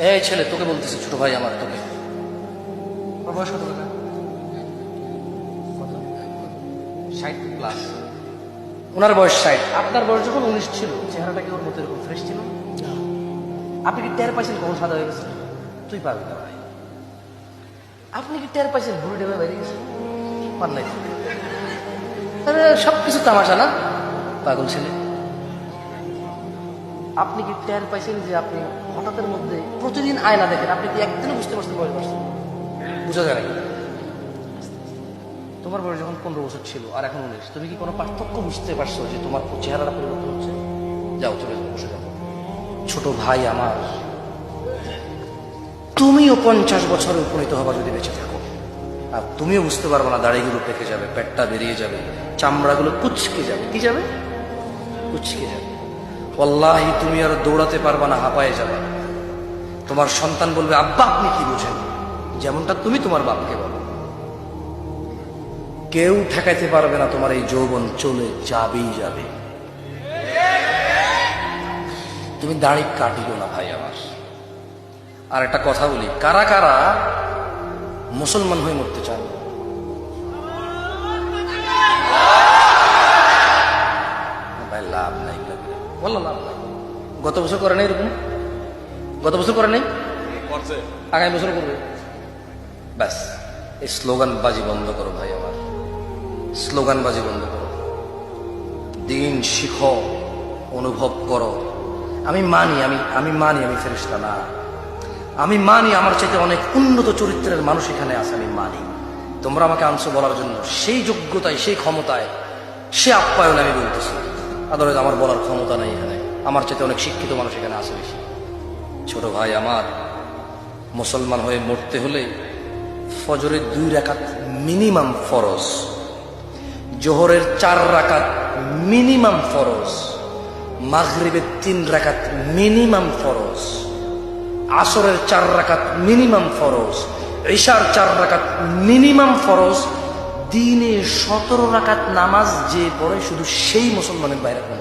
এই ছেলে, তোকে বলতেছি, ছোট ভাই আমার, তোকে। ওর বয়স কত টাকা? 60+। ওনার বয়স 60, আপনার বয়স যখন 19 ছিল, চেহারাটা কি ওর মতো এরকম ফ্রেশ ছিল? আপনি কি টের পাইছেন কখন সাদা হয়ে গেছে? তুই পারবি না ভাই। আপনি কি টের পাইছেন ভুড়ি ডেবে বেরিয়ে গেছে? পার নাই। আরে সবকিছু তামাশা না, পাগল ছেলে। আপনি কি টের পাইছেন যে আপনি হঠাৎের মধ্যে প্রতিদিন আয়না দেখেন? আপনি কি একদিনও বুঝতে পারছেন বয়স পারছেন? বুঝা যায় নাকি? তোমার বয়স যখন 15 বছর ছিল আর এখন 19, তুমি কি কোনো পার্থক্য বুঝতে পারছো যে তোমার চেহারাটা পরিবর্তন হচ্ছে? যাও, চলে যাও, বসে যাও। ছোট ভাই আমার, তুমিও 50 বছরে উপনীত হবা যদি বেঁচে থাকো, আর তুমিও বুঝতে পারবো না, দাড়িগুলো পেকে যাবে, পেটটা বেরিয়ে যাবে, চামড়াগুলো কুচকে যাবে। কি যাবে? কুচকে যাবে। ওয়াল্লাহি তুমি আর দৌড়াতে পারবা না, হাঁপায়ে যাবে। তোমার সন্তান বলবে, আব্বা আপনি কি বুঝেন? যেমনটা তুমি তোমার বাপকে বলো। কেউ ঠেকাইতে পারবে না, তোমার এই যৌবন চলে যাবেই যাবে। তুমি দাড়ি কাটিও না ভাই আমার। আর একটা কথা বলি, কারা কারা মুসলমান হয়ে মরতে চান? ভাই লাভ নাই, বললো লাভ নাই। গত বছর করে নাই এরকম? গত বছর করে নাই, আগামী বছর করবে। ব্যাস, এই স্লোগানবাজি বন্ধ করো ভাই আমার, স্লোগানবাজি বন্ধ করো। দিন শিখো, অনুভব করো। আমি মানি, আমি মানি আমি ফেরেশতা না। আমি মানি আমার চাইতে অনেক উন্নত চরিত্রের মানুষ এখানে আছে, আমি মানি। তোমরা আমাকে আনছো বলার জন্য, সেই যোগ্যতায়, সেই ক্ষমতায়, সে আপ্যায়ন আমি বলতেছি। আদালত আমার বলার ক্ষমতা নাই এখানে। আমার চাইতে অনেক শিক্ষিত মানুষ এখানে আছে বেশি। ছোট ভাই আমার, মুসলমান হয়ে মরতে হলে ফজরের 2 রাকাত মিনিমাম ফরজ, জোহরের 4 রাকাত মিনিমাম ফরজ, মাগরিবের 3 রাকাত মিনিমাম ফরজ, আসরের 4 রাকাত মিনিমাম ফরজ, ঈশার 4 রাকাত মিনিমাম ফরজ। দিনে 17 রাকাত নামাজ যে পড়ে শুধু সেই মুসলমানের বাইরে কোন